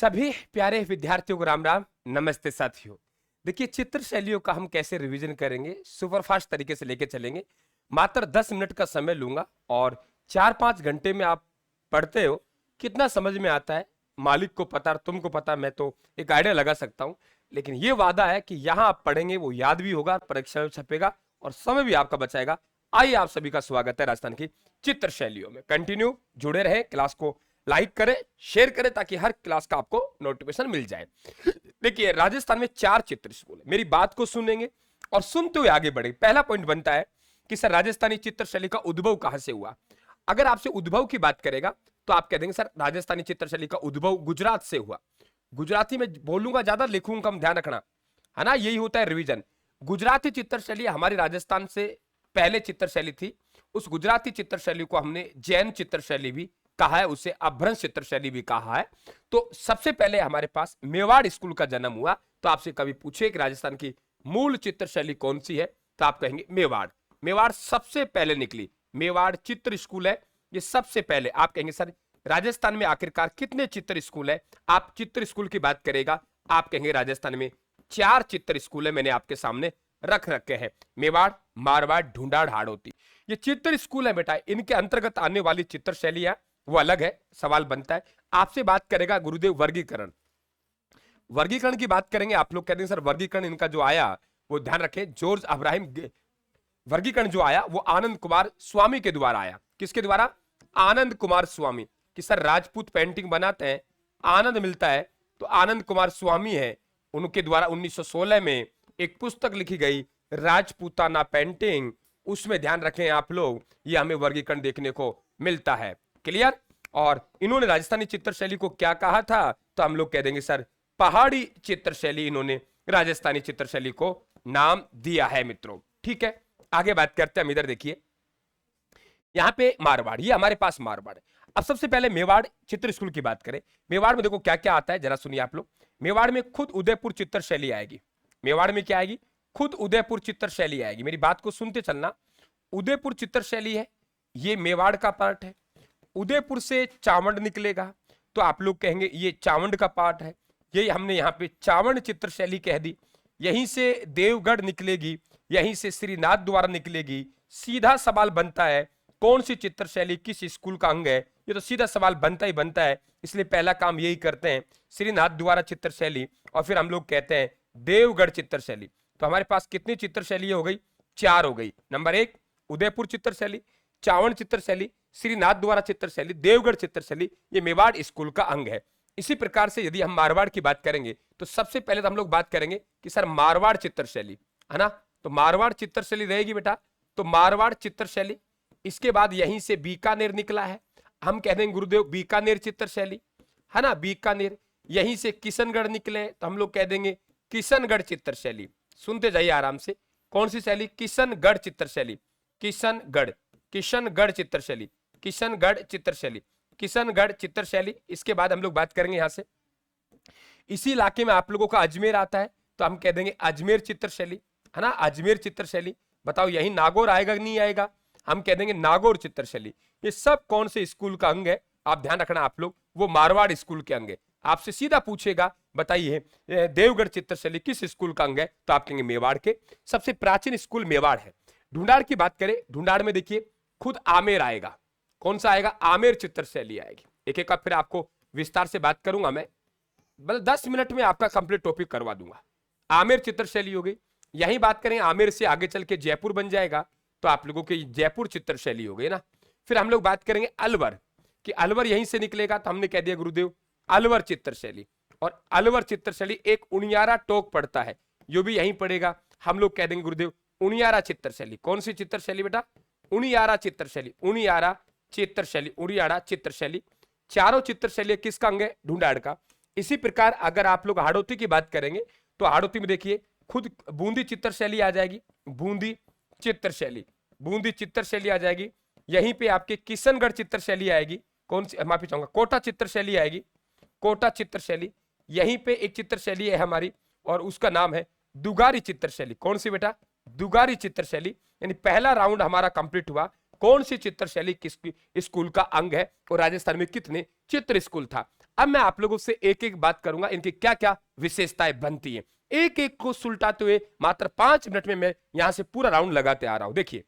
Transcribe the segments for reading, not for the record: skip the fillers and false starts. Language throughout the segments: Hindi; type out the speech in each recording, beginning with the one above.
सभी प्यारे विद्यार्थियों को राम राम, नमस्ते साथियों। देखिए, चित्र शैलियों का हम कैसे रिवीजन करेंगे, सुपरफास्ट तरीके से लेके चलेंगे। मात्र 10 मिनट का समय लूंगा और 4-5 घंटे में आप पढ़ते हो, कितना समझ में आता है मालिक को पता, तुमको पता, मैं तो एक आइडिया लगा सकता हूं। लेकिन ये वादा है कि यहां आप पढ़ेंगे वो याद भी होगा, परीक्षा में छपेगा और समय भी आपका बचाएगा। आइए, आप सभी का स्वागत है राजस्थान की चित्र शैलियों में। कंटिन्यू जुड़े रहे, क्लास को लाइक करें, शेयर करें ताकि हर क्लास का आपको नोटिफिकेशन मिल जाए। देखिए, राजस्थान में 4 चित्र स्कूल है। मेरी बात को सुनेंगे और सुनते हुए आगे बढ़े। पहला पॉइंट बनता है कि सर, राजस्थानी चित्र शैली का उद्भव कहां से हुआ। अगर आपसे उद्भव की बात करेगा तो आप कह देंगे सर, राजस्थानी चित्र शैली का उद्भव गुजरात से हुआ। गुजराती में बोलूंगा ज्यादा, लिखूंगा कम, ध्यान रखना है ना, यही होता है रिवीजन। गुजराती चित्र शैली हमारे राजस्थान से पहले चित्र शैली थी। उस गुजराती चित्र शैली को हमने जैन चित्र शैली भी कहा है, उसे अपभ्रंश चित्र शैली भी कहा है। तो सबसे पहले हमारे पास मेवाड़ स्कूल का जन्म हुआ। तो आपसे कभी पूछे कि राजस्थान की मूल चित्र शैली कौन सी है, तो आप कहेंगे मेवाड़। मेवाड़ सबसे पहले निकली, मेवाड़ चित्र स्कूल है ये सबसे पहले। आप कहेंगे सर, राजस्थान में आखिरकार कितने चित्र स्कूल है। आप चित्र स्कूल की बात करेगा, आप कहेंगे राजस्थान में 4 चित्र स्कूल है, मैंने आपके सामने रख रखे हैं। मेवाड़, मारवाड़, ढूंढाड़, हाड़ौती, ये चित्र स्कूल है बेटा। इनके अंतर्गत आने वाली चित्र शैलियां वो अलग है। सवाल बनता है, आपसे बात करेगा गुरुदेव वर्गीकरण। वर्गीकरण की बात करेंगे, आप लोग कहते हैं सर वर्गीकरण इनका जो आया, वो ध्यान रखें, जॉर्ज अब्राहम वर्गीकरण जो आया वो आनंद कुमार स्वामी के द्वारा आया। किसके द्वारा? आनंद कुमार स्वामी। कि सर राजपूत पेंटिंग बनाते हैं, आनंद मिलता है, तो आनंद कुमार स्वामी है, उनके द्वारा 1916 में एक पुस्तक लिखी गई राजपूताना पेंटिंग। उसमें ध्यान रखें आप लोग, ये हमें वर्गीकरण देखने को मिलता है। क्लियर? और इन्होंने राजस्थानी चित्र शैली को क्या कहा था, तो हम लोग कह देंगे सर पहाड़ी चित्र शैली, इन्होंने राजस्थानी चित्र शैली को नाम दिया है मित्रों। ठीक है, आगे बात करते हैं हम। इधर देखिए, यहां पे मारवाड़, ये हमारे पास मारवाड़ है। अब सबसे पहले मेवाड़ चित्र स्कूल की बात करें। मेवाड़ में देखो क्या क्या आता है, जरा सुनिए आप लोग। मेवाड़ में खुद उदयपुर चित्र शैली आएगी। मेवाड़ में क्या आएगी? खुद उदयपुर चित्र शैली आएगी। मेरी बात को सुनते चलना। उदयपुर चित्र शैली है, ये मेवाड़ का पार्ट है। उदयपुर से चावंड निकलेगा, तो आप लोग कहेंगे ये चावंड का पार्ट है। ये हमने यहाँ पे चावंड चित्र शैली कह दी। यहीं से देवगढ़ निकलेगी, यहीं से श्रीनाथ द्वारा निकलेगी। सीधा सवाल बनता है, कौन सी चित्र शैली किस स्कूल का अंग है। ये तो सीधा सवाल बनता ही बनता है, इसलिए पहला काम यही करते हैं, श्रीनाथ द्वारा चित्र शैली, और फिर हम लोग कहते हैं देवगढ़ चित्र शैली। तो हमारे पास कितनी चित्र शैली हो गई? 4 हो गई। नंबर 1 उदयपुर चित्र शैली, चावंड चित्र शैली, श्रीनाथ द्वारा चित्र शैली, देवगढ़ चित्र शैली, ये मेवाड़ स्कूल का अंग है। इसी प्रकार से यदि हम मारवाड़ की बात करेंगे, तो सबसे पहले तो हम लोग बात करेंगे कि सर मारवाड़ चित्र शैली है ना, तो मारवाड़ चित्र शैली रहेगी बेटा। तो मारवाड़ चित्र शैली, इसके बाद यहीं से बीकानेर निकला है, हम कह देंगे गुरुदेव बीकानेर चित्र शैली है ना, बीकानेर। यहीं से किशनगढ़ निकले, तो हम लोग कह देंगे किशनगढ़ चित्र शैली। सुनते जाइए आराम से, कौन सी शैली? किशनगढ़ चित्र शैली, किशनगढ़, किशनगढ़ चित्र शैली, किशनगढ़ चित्र शैली, किशनगढ़ चित्र शैली। इसके बाद हम लोग बात करेंगे यहां से, इसी इलाके में आप लोगों का अजमेर आता है, तो हम कह देंगे अजमेर चित्र शैली है ना, अजमेर चित्र शैली। बताओ यही नागौर आएगा कि नहीं आएगा? हम कह देंगे नागौर चित्र शैली। ये सब कौन से स्कूल का अंग है? आप ध्यान रखना आप लोग, वो मारवाड़ स्कूल के अंग है। आपसे सीधा पूछेगा बताइए देवगढ़ चित्र शैली किस स्कूल का अंग है, तो आप कहेंगे मेवाड़ के। सबसे प्राचीन स्कूल मेवाड़ है। ढूंढाड़ की बात करें, ढूंढाड़ में देखिए खुद आमेर आएगा। कौन सा आएगा? आमेर चित्र शैली आएगी। एक एक का फिर आपको विस्तार से बात करूंगा मैं, मतलब 10 मिनट में आपका कंप्लीट टॉपिक करवा दूंगा। आमेर चित्र शैली हो गई। यही बात करें, आमेर से आगे चल के जयपुर बन जाएगा, तो आप लोगों की जयपुर चित्र शैली हो गई ना। फिर हम लोग बात करेंगे अलवर, कि अलवर यहीं से निकलेगा, तो हमने कह दिया गुरुदेव अलवर चित्र शैली। और अलवर चित्र शैली एक उनियारा टोक पड़ता है, जो भी यहीं पड़ेगा, हम लोग कह देंगे गुरुदेव उनियारा चित्र शैली। कौन सी चित्र शैली बेटा? उनियारा चित्र शैली, उनियारा चित्र शैली, उनियारा चित्र शैली। चारों चित्र शैली किसका अंग है? ढूंढाड़ का। इसी प्रकार अगर आप लोग हाड़ौती की बात करेंगे, तो हाड़ौती में देखिए खुद बूंदी चित्र शैली आ जाएगी, बूंदी चित्र शैली, बूंदी चित्र शैली आ जाएगी। यहीं पे आपके किशनगढ़ चित्र शैली आएगी। कौन सी? माफी चाहूंगा, कोटा चित्र शैली आएगी, कोटा चित्र शैली। यहीं पे एक चित्र शैली है हमारी, और उसका नाम है दुगारी चित्र शैली। कौन सी बेटा? दुगारी चित्र शैली। यानी पहला राउंड हमारा कंप्लीट हुआ, कौन सी चित्र शैली किस स्कूल का अंग है और राजस्थान में कितने चित्र स्कूल था। अब मैं आप लोगों से एक एक बात करूंगा, इनकी क्या क्या विशेषताएं बनती है, एक एक को सुलटाते हुए मात्र 5 मिनट में मैं यहां से पूरा राउंड लगाते आ रहा हूं। देखिए,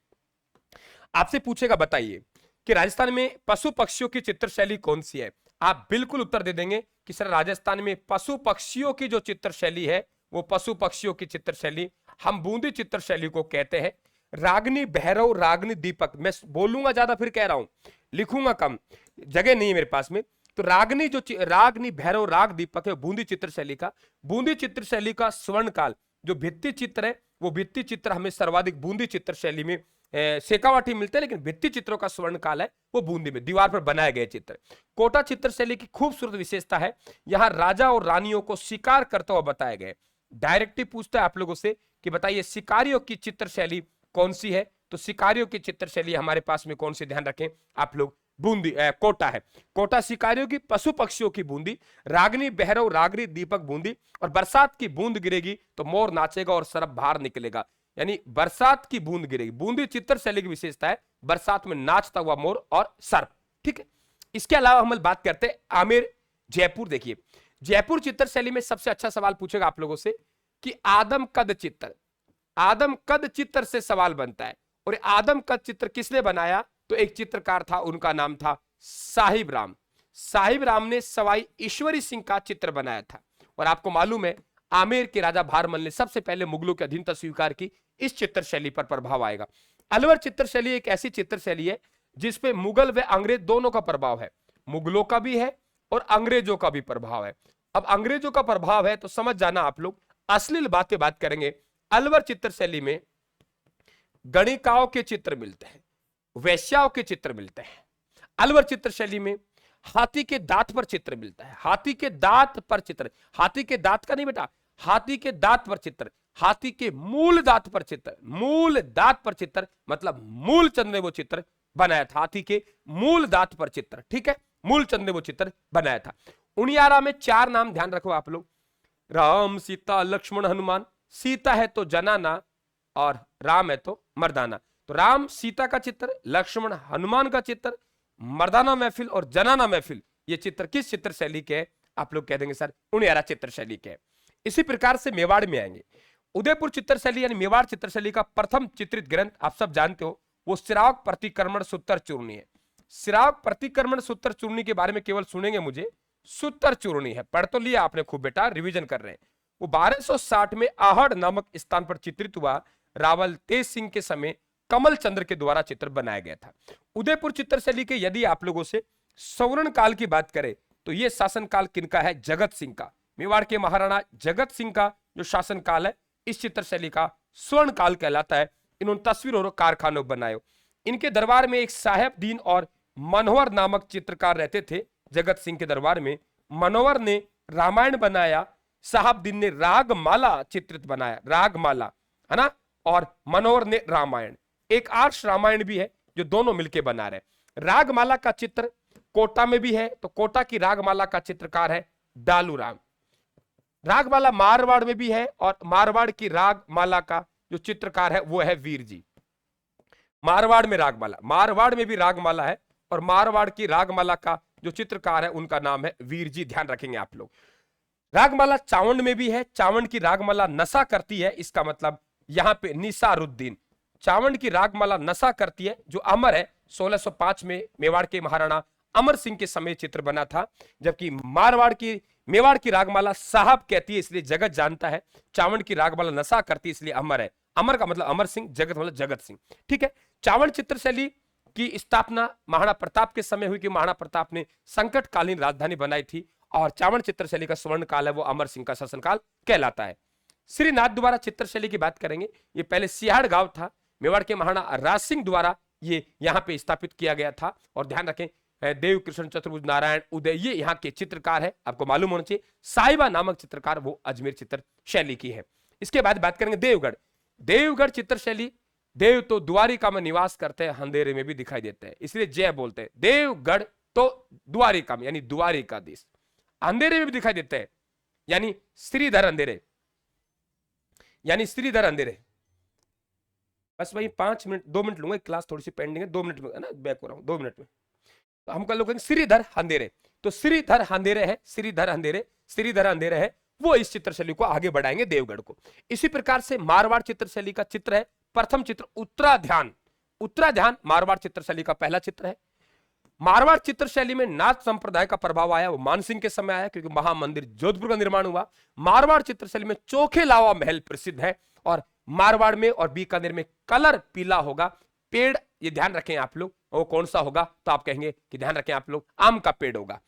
आपसे पूछेगा बताइए कि राजस्थान में पशु पक्षियों की चित्र शैली कौन सी है। आप बिल्कुल उत्तर दे देंगे कि सर राजस्थान में पशु पक्षियों की जो चित्र शैली है वो पशु पक्षियों की चित्र शैली हम बूंदी चित्र शैली को कहते हैं। रागनी भैरव, रागनी दीपक, मैं बोलूंगा ज्यादा फिर कह रहा हूं, लिखूंगा कम, जगह नहीं है मेरे पास में। तो रागनी जो रागनी भैरव राग दीपक है बूंदी चित्र शैली का। बूंदी चित्र शैली का स्वर्ण काल जो भित्ति चित्र है वो भित्ति चित्र हमें सर्वाधिक बूंदी चित्र शैली में शेखावाटी मिलते हैं, लेकिन भित्ति चित्रों का स्वर्ण काल है वो बूंदी में दीवार पर बनाए गए चित्र। कोटा चित्र शैली की खूबसूरत विशेषता है यहां राजा और रानियों को शिकार करते हुए बताए गए। डायरेक्टली पूछता है आप लोगों से कि बताइए शिकारियों की चित्र शैली कौन सी है, तो शिकारियों की चित्र शैली हमारे पास में कौन सी, ध्यान रखें आप लोग, बूंदी कोटा है। कोटा शिकारियों की, पशु पक्षियों की बूंदी, रागनी भैरव रागनी दीपक बूंदी, और बरसात की बूंद गिरेगी तो मोर नाचेगा और सरब बाहर निकलेगा, यानी बरसात की बूंद गिरेगी। बूंदी चित्र शैली की विशेषता है बरसात में नाचता हुआ मोर और सर्प। ठीक है, इसके अलावा हम बात करते हैं आमेर जयपुर। देखिए, जयपुर चित्र शैली में सबसे अच्छा सवाल पूछेगा आप लोगों से कि आदम कद चित्र, आदम कद चित्र से सवाल बनता है, और आदम कद चित्र किसने बनाया, तो एक चित्रकार था, उनका नाम था साहिब राम। साहिब राम ने सवाई ईश्वरी सिंह का चित्र बनाया था। और आपको मालूम है आमेर के राजा भारमल ने सबसे पहले मुगलों की अधीनता स्वीकार की, इस चित्र शैली पर प्रभाव आएगा। अलवर चित्र शैली एक ऐसी चित्र शैली है जिसपे मुगल व अंग्रेज दोनों का प्रभाव है, मुगलों का भी है और अंग्रेजों का भी प्रभाव है। अब अंग्रेजों का प्रभाव है तो समझ जाना आप लोग, अश्लील बातें बात करेंगे। अलवर चित्र शैली में गणिकाओं के चित्र मिलते हैं, वैश्याओं के चित्र मिलते हैं। अलवर चित्र शैली में हाथी के दांत पर चित्र मिलता है, हाथी के दांत पर चित्र, हाथी के दांत का नहीं बेटा, हाथी के दांत पर चित्र, हाथी के मूल दांत पर चित्र, मूल दांत पर चित्र मतलब मूल चंद ने वो चित्र बनाया था, हाथी के मूल दांत पर चित्र। ठीक है, मूल चंद ने वो चित्र बनाया था। उनियारा में 4 नाम ध्यान रखो आप लोग, राम सीता लक्ष्मण हनुमान। सीता है तो जनाना और राम है तो मर्दाना। तो राम सीता का चित्र, लक्ष्मण हनुमान का चित्र, मर्दाना महफिल और जनाना महफिल, ये चित्र किस चित्र शैली के है, आप लोग कह देंगे सर उनियारा चित्र शैली के है। इसी प्रकार से मेवाड़ में आएंगे। उदयपुर चित्र शैली यानी मेवाड़ चित्र शैली का प्रथम चित्रित ग्रंथ आप सब जानते हो, वो सिराग प्रतिक्रमण सूत्र चूर्णी है। सिराग प्रतिक्रमण सूत्र चूर्णी के बारे में केवल सुनेंगे मुझे, सूत्र चूर्णी है, पढ़ तो लिया आपने खूब बेटा, रिवीजन कर रहे हैं। वो 1260 में आहड़ नामक स्थान पर चित्रित हुआ, रावल तेज सिंह के समय कमल चंद्र के द्वारा चित्र बनाया गया था। उदयपुर चित्र शैली के यदि आप लोगों से स्वर्ण काल की बात करें तो यह शासन काल किनका है, जगत सिंह का। मेवाड़ के महाराणा जगत सिंह का जो शासन काल है इस चित्र शैली का स्वर्ण काल कहलाता है। इन्होंने तस्वीर और कारखानों बनाए। इनके दरबार में एक साहेबदीन और मनोहर नामक चित्रकार रहते थे। जगत सिंह के दरबार में मनोहर ने रामायण बनाया, साहबदीन ने रागमाला चित्रित बनाया, रागमाला है ना, और मनोहर ने रामायण, एक आर्ष रामायण भी है जो दोनों मिलके बना रहे। रागमाला का चित्र कोटा में भी है, तो कोटा की रागमाला का चित्रकार है डालूराम। रागमाला मारवाड़ में भी है और मारवाड़ की रागमाला का जो चित्रकार है वो है वीर जी। मारवाड़ में रागमाला, मारवाड़ में भी रागमाला है और मारवाड़ की रागमाला का जो चित्रकार है उनका नाम है वीर जी, ध्यान रखेंगे आप लोग। रागमाला चावंड में भी है, चावंड की रागमाला नशा करती है, इसका मतलब यहां पे निसारुद्दीन, चावंड की रागमाला नशा करती है जो अमर है। 1605 में मेवाड़ के महाराणा अमर सिंह के समय चित्र बना था, जबकि मेवाड़ की रागमाला साहब कहती है इसलिए जगत जानता है, चावंड की रागमाला नशा करती है इसलिए अमर है। अमर का मतलब अमर सिंह, जगत मतलब जगत सिंह। ठीक है, चावंड चित्र शैली की स्थापना महाराणा प्रताप के समय हुई कि महाराणा प्रताप ने संकटकालीन राजधानी बनाई थी, और चावंड चित्र शैली का स्वर्ण काल है वो अमर सिंह का शासनकाल कहलाता है। श्रीनाथ द्वारा चित्र शैली की बात करेंगे, ये पहले सियाड़ गांव था, मेवाड़ के महाराणा राज सिंह द्वारा ये यहां पे स्थापित किया गया था। और ध्यान रखें देव कृष्ण चतुर्भुज नारायण उदय ये यहाँ के चित्रकार है, आपको मालूम होना चाहिए। साहिबा नामक चित्रकार वो अजमेर चित्र शैली की है। इसके बाद बात करेंगे देवगढ़। देवगढ़ चित्र शैली, देव तो द्वारिका में निवास करते हैं, अंधेरे में भी दिखाई देते हैं, इसलिए जय बोलते हैं। देवगढ़ तो द्वारिका में यानी द्वारिका देश, अंधेरे में भी दिखाई देते हैं यानी श्रीधर अंधेरे, यानी श्रीधर अंधेरे। बस वही 5 मिनट 2 मिनट लूंगा, क्लास थोड़ी सी पेंडिंग है, 2 मिनट में है ना, बैक हो रहा हूं 2 मिनट में। तो हम कल लोग श्रीधर अंधेरे, तो श्रीधर अंधेरे है, श्रीधर अंधेरे, श्रीधर अंधेरे है, वो इस चित्रशैली को आगे बढ़ाएंगे देवगढ़ को। इसी प्रकार से मारवाड़ चित्रशैली का चित्र है, प्रथम चित्र उत्तराध्यान। उत्तराध्यान मारवाड़ चित्रशैली का पहला चित्र है। मारवाड़ चित्रशैली में नाथ संप्रदाय का प्रभाव आया, वो मानसिंह के समय आया क्योंकि महामंदिर जोधपुर का निर्माण हुआ। मारवाड़ चित्रशैली में चोखे लावा महल प्रसिद्ध है, और मारवाड़ में और बीकानेर में कलर पीला होगा। पेड़ ये ध्यान रखें आप लोग, वो कौन सा होगा तो आप कहेंगे कि ध्यान रखें आप लोग, आम का पेड़ होगा।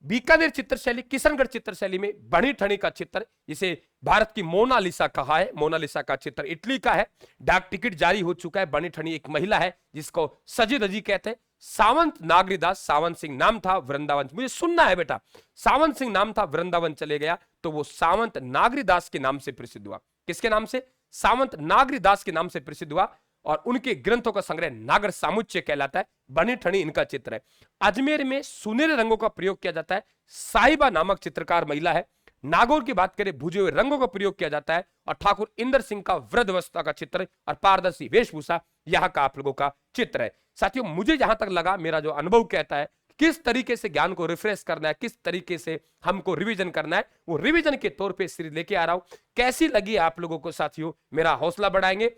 बीकानेर चित्रशैली, किशनगढ़ चित्रशैली में बनी ठनी का चित्र, जिसे भारत की मोनालिसा कहा है, मोनालिसा का चित्र इटली का है। डाक टिकट जारी हो चुका है। बनी ठनी एक महिला है जिसको सजी धजी कहते हैं। सावंत नागरीदास, सावंत सिंह नाम था, वृंदावन, मुझे सुनना है बेटा, सावंत सिंह नाम था, वृंदावन चले गया तो वो सावंत नागरीदास के नाम से प्रसिद्ध हुआ। किसके नाम से? सावंत नागरीदास के नाम से प्रसिद्ध हुआ, और उनके ग्रंथों का संग्रह नागर सामुच्चय कहलाता है। बनी ठनी इनका चित्र है। अजमेर में सुनहरे रंगों का प्रयोग किया जाता है। साहिबा नामक चित्रकार महिला है। नागौर की बात करें, भुजे हुए रंगों का प्रयोग किया जाता है, और ठाकुर इंदर सिंह का वृद्धावस्था का चित्र और पारदर्शी वेशभूषा यहाँ का आप लोगों का चित्र है। साथियों, मुझे जहां तक लगा, मेरा जो अनुभव कहता है, किस तरीके से ज्ञान को रिफ्रेश करना है, किस तरीके से हमको रिवीजन करना है, वो रिवीजन के तौर पे सीरीज लेके आ रहा हूं। कैसी लगी आप लोगों को साथियों? मेरा हौसला बढ़ाएंगे,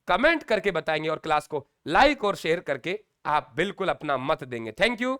कमेंट करके बताएंगे, और क्लास को लाइक और शेयर करके आप बिल्कुल अपना मत देंगे। Thank you.